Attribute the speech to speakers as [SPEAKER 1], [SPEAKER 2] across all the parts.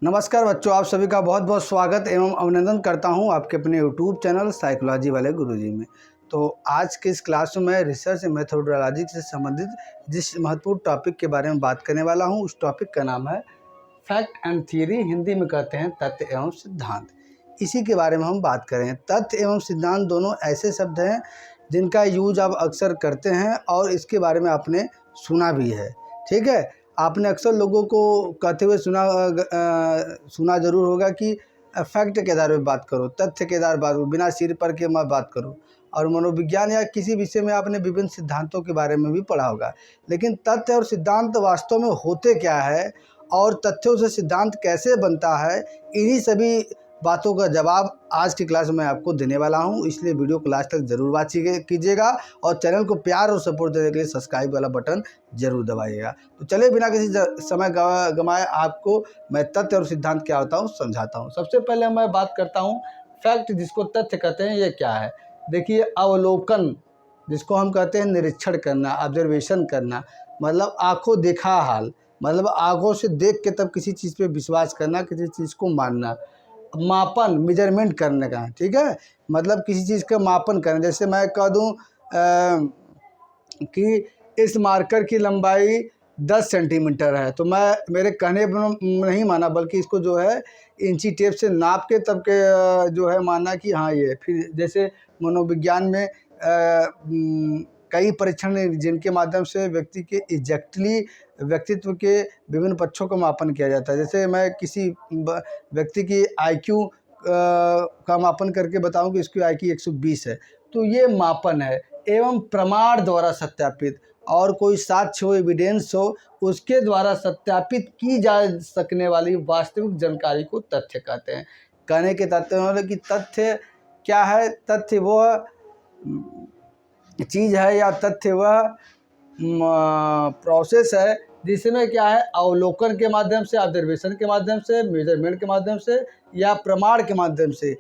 [SPEAKER 1] नमस्कार बच्चों, आप सभी का बहुत बहुत स्वागत एवं अभिनंदन करता हूं आपके अपने यूट्यूब चैनल साइकोलॉजी वाले गुरुजी में। तो आज के इस क्लास में मैं रिसर्च मेथोडोलॉजी से संबंधित जिस महत्वपूर्ण टॉपिक के बारे में बात करने वाला हूं, उस टॉपिक का नाम है फैक्ट एंड थियरी, हिंदी में कहते हैं तथ्य एवं सिद्धांत। इसी के बारे में हम बात करें। तथ्य एवं सिद्धांत दोनों ऐसे शब्द हैं जिनका यूज आप अक्सर करते हैं और इसके बारे में आपने सुना भी है। ठीक है, आपने अक्सर लोगों को कहते हुए सुना ज़रूर होगा कि फैक्ट के आधार पर बात करो, तथ्य के आधार पर बात करो, बिना सिर पर के मत बात करो। और मनोविज्ञान या किसी विषय में आपने विभिन्न सिद्धांतों के बारे में भी पढ़ा होगा। लेकिन तथ्य और सिद्धांत वास्तव में होते क्या है और तथ्यों से सिद्धांत कैसे बनता है, इन्हीं सभी बातों का जवाब आज की क्लास में आपको देने वाला हूं। इसलिए वीडियो को लास्ट तक जरूर वॉच कीजिएगा और चैनल को प्यार और सपोर्ट देने के लिए सब्सक्राइब वाला बटन जरूर दबाइएगा। तो चलिए बिना किसी समय गंवाए आपको मैं तथ्य और सिद्धांत क्या होता हूँ समझाता हूँ। सबसे पहले मैं बात करता हूँ फैक्ट, जिसको तथ्य कहते हैं। ये क्या है? देखिए, अवलोकन, जिसको हम कहते हैं निरीक्षण करना, ऑब्जर्वेशन करना, मतलब आंखों देखा हाल, मतलब आंखों से देख के तब किसी चीज़ पे विश्वास करना, किसी चीज़ को मानना। मापन, मेजरमेंट करने का, ठीक है, मतलब किसी चीज़ का मापन करना। जैसे मैं कह दूं कि इस मार्कर की लंबाई 10 सेंटीमीटर है, तो मैं मेरे कहने पर नहीं माना, बल्कि इसको जो है इंची टेप से नाप के तब के जो है माना कि हाँ ये। फिर जैसे मनोविज्ञान में कई परीक्षण जिनके माध्यम से व्यक्ति के एग्जैक्टली व्यक्तित्व के विभिन्न पक्षों का मापन किया जाता है। जैसे मैं किसी व्यक्ति की IQ का मापन करके बताऊं कि इसकी IQ 120 है, तो ये मापन है एवं प्रमाण द्वारा सत्यापित, और कोई साक्ष्य हो, एविडेंस हो, उसके द्वारा सत्यापित की जा सकने वाली वास्तविक जानकारी को तथ्य कहते हैं। कहने के तात्पर्य मतलब कि तथ्य क्या है? तथ्य वह चीज़ है या तथ्य वह प्रोसेस है जिसमें क्या है, अवलोकन के माध्यम से, ऑब्जर्वेशन के माध्यम से, मेजरमेंट के माध्यम से या प्रमाण के माध्यम से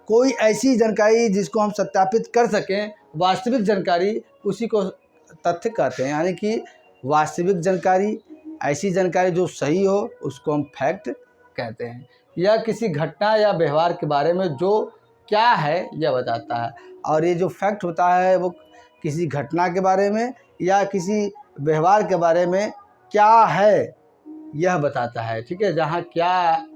[SPEAKER 1] कोई ऐसी जानकारी जिसको हम सत्यापित कर सकें, वास्तविक जानकारी, उसी को तथ्य कहते हैं। यानी कि वास्तविक जानकारी, ऐसी जानकारी जो सही हो, उसको हम फैक्ट कहते हैं। या किसी घटना या व्यवहार के बारे में जो क्या है यह बताता है। और ये जो फैक्ट होता है वो किसी घटना के बारे में या किसी व्यवहार के बारे में क्या है यह बताता है। ठीक है, जहाँ क्या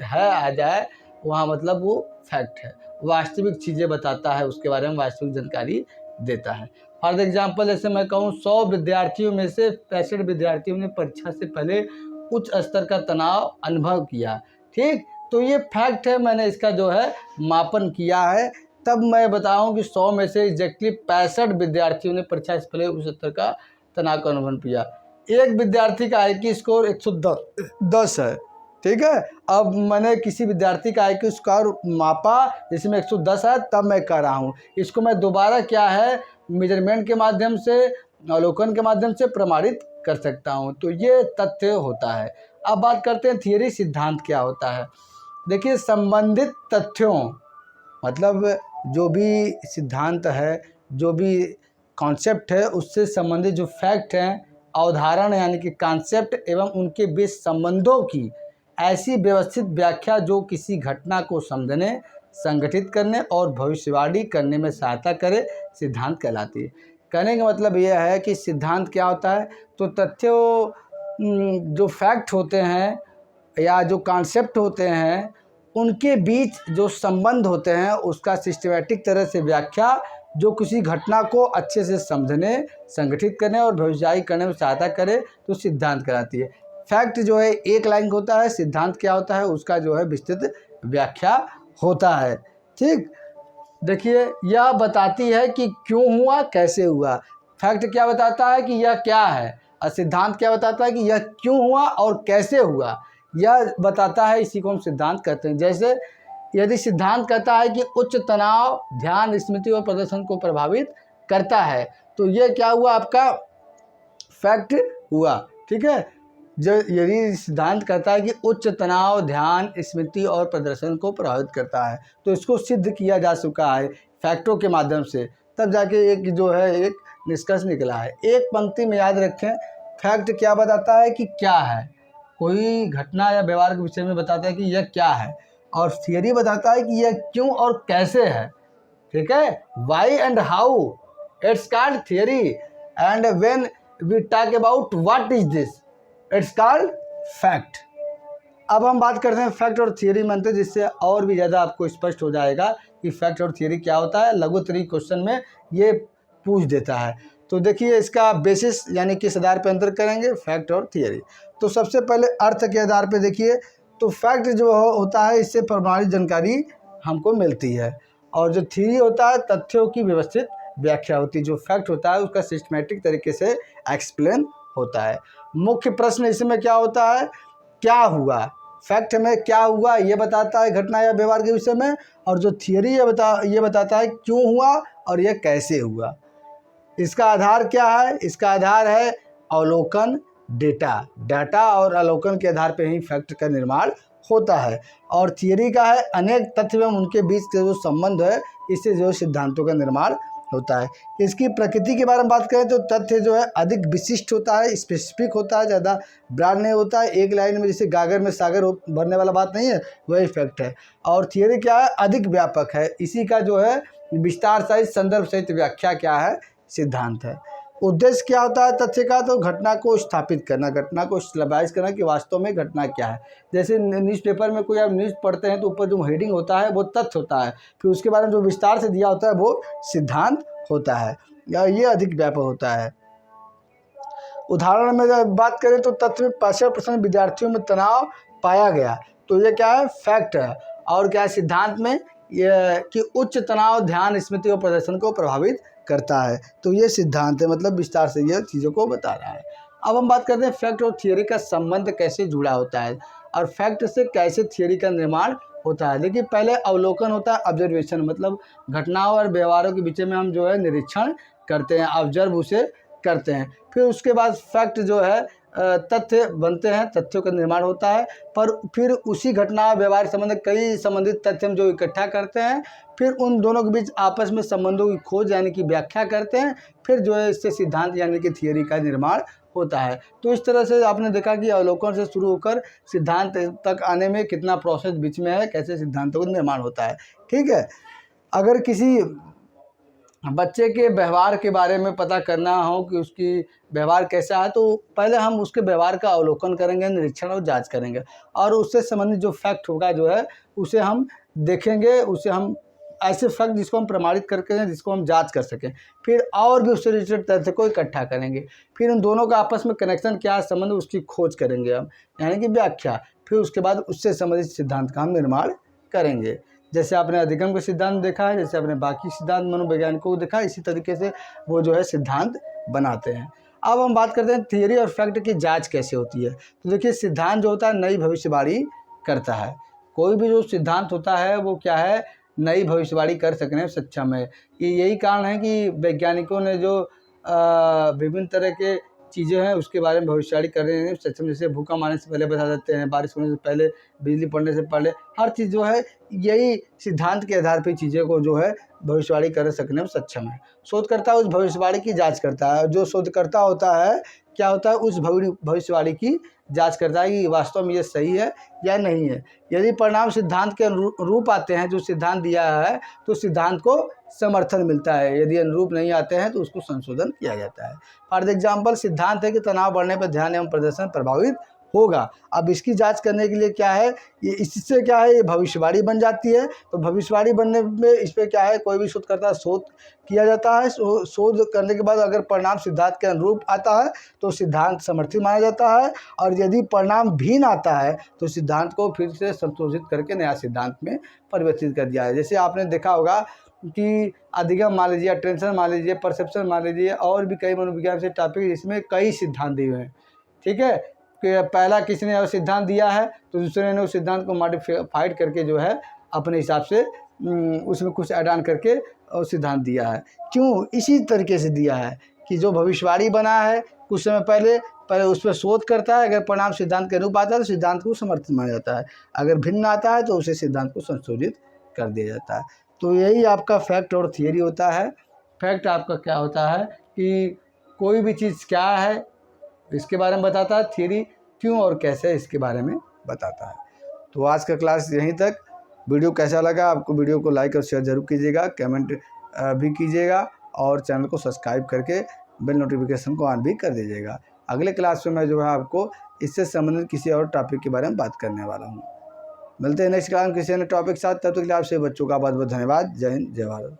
[SPEAKER 1] है आ जाए वहाँ मतलब वो फैक्ट है, वास्तविक चीज़ें बताता है, उसके बारे में वास्तविक जानकारी देता है। फॉर एग्जाम्पल, जैसे मैं कहूँ 100 विद्यार्थियों में से 65 विद्यार्थियों ने परीक्षा से पहले उच्च स्तर का तनाव अनुभव किया। ठीक, तो ये फैक्ट है, मैंने इसका जो है मापन किया है। तब मैं बताऊं कि 100 में से एग्जैक्टली 65 विद्यार्थियों ने परीक्षा से पहले उस स्तर का तनाव का अनुभव किया। एक विद्यार्थी का IQ स्कोर 110 है। ठीक है, अब मैंने किसी विद्यार्थी का IQ स्कोर मापा जिसमें 110 है, तब मैं कह रहा हूँ इसको मैं दोबारा क्या है, मेजरमेंट के माध्यम से, अवलोकन के माध्यम से प्रमाणित कर सकता हूँ। तो ये तथ्य होता है। अब बात करते हैं थियरी, सिद्धांत क्या होता है। देखिए, संबंधित तथ्यों, मतलब जो भी सिद्धांत है, जो भी कॉन्सेप्ट है, उससे संबंधित जो फैक्ट हैं, अवधारणा यानी कि कॉन्सेप्ट एवं उनके बीच संबंधों की ऐसी व्यवस्थित व्याख्या जो किसी घटना को समझने, संगठित करने और भविष्यवाणी करने में सहायता करे, सिद्धांत कहलाती है। कहने का मतलब यह है कि सिद्धांत क्या होता है, तो तथ्यों, जो फैक्ट होते हैं या जो कॉन्सेप्ट होते हैं, उनके बीच जो संबंध होते हैं उसका सिस्टमैटिक तरह से व्याख्या जो किसी घटना को अच्छे से समझने, संगठित करने और भविष्यवाणी करने में सहायता करे, तो सिद्धांत कहलाती है। फैक्ट जो है एक लाइन का होता है, सिद्धांत क्या होता है, उसका जो है विस्तृत व्याख्या होता है। ठीक, देखिए, यह बताती है कि क्यों हुआ, कैसे हुआ। फैक्ट क्या बताता है कि यह क्या है, और सिद्धांत क्या बताता है कि यह क्यों हुआ और कैसे हुआ, यह बताता है। इसी को हम सिद्धांत कहते हैं। जैसे यदि सिद्धांत कहता है कि उच्च तनाव ध्यान, स्मृति और प्रदर्शन को प्रभावित करता है, तो ये क्या हुआ, आपका फैक्ट हुआ। ठीक है, जो यदि सिद्धांत कहता है कि उच्च तनाव ध्यान, स्मृति और प्रदर्शन को प्रभावित करता है, तो इसको सिद्ध किया जा चुका है फैक्टों के माध्यम से, तब जाके एक जो है एक निष्कर्ष निकला है। एक पंक्ति में याद रखें, फैक्ट क्या बताता है कि क्या है, कोई घटना या व्यवहार के विषय में बताता है कि यह क्या है, और थियरी बताता है कि यह क्यों और कैसे है। ठीक है, why and how, it's called theory, and when we talk about what is this, it's called fact. अब हम बात करते हैं फैक्ट और थियरी में, जिससे और भी ज़्यादा आपको स्पष्ट हो जाएगा कि फैक्ट और थियरी क्या होता है। लघुत्तरीय क्वेश्चन में ये पूछ देता है। तो देखिए इसका बेसिस यानी किस आधार पर अंतर करेंगे, फैक्ट और थियरी। तो सबसे पहले अर्थ के आधार पे देखिए, तो फैक्ट जो होता है इससे प्रमाणित जानकारी हमको मिलती है, और जो थियरी होता है तथ्यों की व्यवस्थित व्याख्या होती है। जो फैक्ट होता है उसका सिस्टमेटिक तरीके से एक्सप्लेन होता है। मुख्य प्रश्न इसमें क्या होता है, क्या हुआ। फैक्ट में क्या हुआ ये बताता है घटना या व्यवहार के विषय में, और जो थियरी ये बताता है क्यों हुआ और यह कैसे हुआ। इसका आधार क्या है, इसका आधार है अवलोकन, डाटा और अवलोकन के आधार पर ही फैक्ट का निर्माण होता है। और थियरी का है अनेक तथ्य एवं उनके बीच के जो संबंध है, इससे जो सिद्धांतों का निर्माण होता है। इसकी प्रकृति के बारे में बात करें तो तथ्य जो है अधिक विशिष्ट होता है, स्पेसिफिक होता है, ज़्यादा ब्रॉड नहीं होता है। एक लाइन में जैसे गागर में सागर भरने वाला बात नहीं है, वही फैक्ट है। और थियरी क्या है, अधिक व्यापक है, इसी का जो है विस्तार सहित संदर्भ सहित व्याख्या क्या है, सिद्धांत है। उद्देश्य क्या होता है तथ्य का, तो घटना को स्थापित करना, घटना को स्टेबलाइज करना कि वास्तव में घटना क्या है। जैसे न्यूज़पेपर में कोई आप न्यूज़ पढ़ते हैं तो ऊपर जो हेडिंग होता है वो तथ्य होता है, फिर उसके बारे में जो विस्तार से दिया होता है वो सिद्धांत होता है, या ये अधिक व्यापक होता है। उदाहरण में जब बात करें तो तथ्य में 65% विद्यार्थियों में तनाव पाया गया, तो ये क्या है, फैक्ट है। और क्या है सिद्धांत में, ये कि उच्च तनाव ध्यान, स्मृति और प्रदर्शन को प्रभावित करता है, तो ये सिद्धांत है, मतलब विस्तार से यह चीज़ों को बता रहा है। अब हम बात करते हैं फैक्ट और थियरी का संबंध कैसे जुड़ा होता है, और फैक्ट से कैसे थियरी का निर्माण होता है। देखिए पहले अवलोकन होता है, ऑब्जर्वेशन, मतलब घटनाओं और व्यवहारों के बीच में हम जो है निरीक्षण करते हैं, ऑब्जर्व उसे करते हैं। फिर उसके बाद फैक्ट जो है तथ्य बनते हैं, तथ्यों का निर्माण होता है। पर फिर उसी घटना व्यवहार संबंधित कई संबंधित तथ्य हम जो इकट्ठा करते हैं, फिर उन दोनों के बीच आपस में संबंधों की खोज यानी कि व्याख्या करते हैं, फिर जो है इससे सिद्धांत यानी कि थियरी का निर्माण होता है। तो इस तरह से आपने देखा कि अवलोकन से शुरू होकर सिद्धांत तक आने में कितना प्रोसेस बीच में है, कैसे सिद्धांतों का निर्माण होता है। ठीक है, अगर किसी बच्चे के व्यवहार के बारे में पता करना हो कि उसकी व्यवहार कैसा है, तो पहले हम उसके व्यवहार का अवलोकन करेंगे, निरीक्षण और जांच करेंगे, और उससे संबंधित जो फैक्ट होगा जो है उसे हम देखेंगे, उसे हम ऐसे फैक्ट जिसको हम प्रमाणित करके जिसको हम जांच कर सकें, फिर और भी उससे रिलेटेड तथ्य को इकट्ठा करेंगे, फिर उन दोनों का आपस में कनेक्शन क्या है, संबंध, उसकी खोज करेंगे हम, यानी कि व्याख्या। फिर उसके बाद उससे संबंधित सिद्धांत का हम निर्माण करेंगे। जैसे आपने अधिगम का सिद्धांत देखा है, जैसे आपने बाकी सिद्धांत मनोवैज्ञानिकों को देखा है, इसी तरीके से वो जो है सिद्धांत बनाते हैं। अब हम बात करते हैं थियरी और फैक्ट की जांच कैसे होती है। तो देखिए सिद्धांत जो होता है नई भविष्यवाणी करता है। कोई भी जो सिद्धांत होता है वो क्या है, नई भविष्यवाणी कर सकने में सक्षम है। यही कारण है कि वैज्ञानिकों ने जो विभिन्न तरह के चीज़ें हैं उसके बारे में भविष्यवाणी करने में सक्षम। जैसे भूकंप आने से पहले बता देते हैं, बारिश होने से पहले, बिजली पड़ने से पहले, हर चीज़ जो है यही सिद्धांत के आधार पर चीज़ें को जो है भविष्यवाणी कर सकने में सक्षम है। शोधकर्ता उस भविष्यवाणी की जांच करता है। जो शोधकर्ता होता है क्या होता है, उस भविष्यवाणी की जांच करता है कि वास्तव में ये सही है या नहीं है। यदि परिणाम सिद्धांत के अनुरूप आते हैं, जो सिद्धांत दिया है, तो सिद्धांत को समर्थन मिलता है। यदि अनुरूप नहीं आते हैं तो उसको संशोधन किया जाता है। फॉर एग्जाम्पल सिद्धांत है कि तनाव बढ़ने पर ध्यान एवं प्रदर्शन प्रभावित होगा। अब इसकी जांच करने के लिए क्या है, ये इससे क्या है, ये भविष्यवाणी बन जाती है। तो भविष्यवाणी बनने में इस पर क्या है, कोई भी शोधकर्ता शोध किया जाता है। शोध करने के बाद अगर परिणाम सिद्धांत के अनुरूप आता है तो सिद्धांत समर्थित माना जाता है, और यदि परिणाम भिन्न आता है तो सिद्धांत को फिर से संशोधित करके नया सिद्धांत में परिवर्तित कर दिया है। जैसे आपने देखा होगा कि अधिगम मान लीजिए, अटेंशन मान लीजिए, परसेप्शन मान लीजिए, और भी कई मनोविज्ञान से टॉपिक जिसमें कई सिद्धांत दिए हुए हैं। ठीक है, कि पहला किसी ने सिद्धांत दिया है तो दूसरे ने उस सिद्धांत को मॉडिफाइड करके जो है अपने हिसाब से उसमें कुछ ऐड ऑन करके और सिद्धांत दिया है। क्यों, इसी तरीके से दिया है कि जो भविष्यवाणी बना है कुछ समय पहले उस पर शोध करता है, अगर परिणाम सिद्धांत के अनुरूप आता है तो सिद्धांत को समर्थित माना जाता है, अगर भिन्न आता है तो उसे सिद्धांत को संशोधित कर दिया जाता है। तो यही आपका फैक्ट और थियरी होता है। फैक्ट आपका क्या होता है कि कोई भी चीज़ क्या है इसके बारे में बताता है। क्यों और कैसे इसके बारे में बताता है। तो आज का क्लास यहीं तक। वीडियो कैसा लगा आपको, वीडियो को लाइक और शेयर ज़रूर कीजिएगा, कमेंट भी कीजिएगा और चैनल को सब्सक्राइब करके बेल नोटिफिकेशन को ऑन भी कर दीजिएगा। अगले क्लास में मैं जो है आपको इससे संबंधित किसी और टॉपिक के बारे में बात करने वाला हूँ। मिलते हैं नेक्स्ट क्लास में किसी अन्य टॉपिक के साथ। तब तक के लिए आपसे बच्चों का बहुत बहुत धन्यवाद। जय हिंद, जय भारत।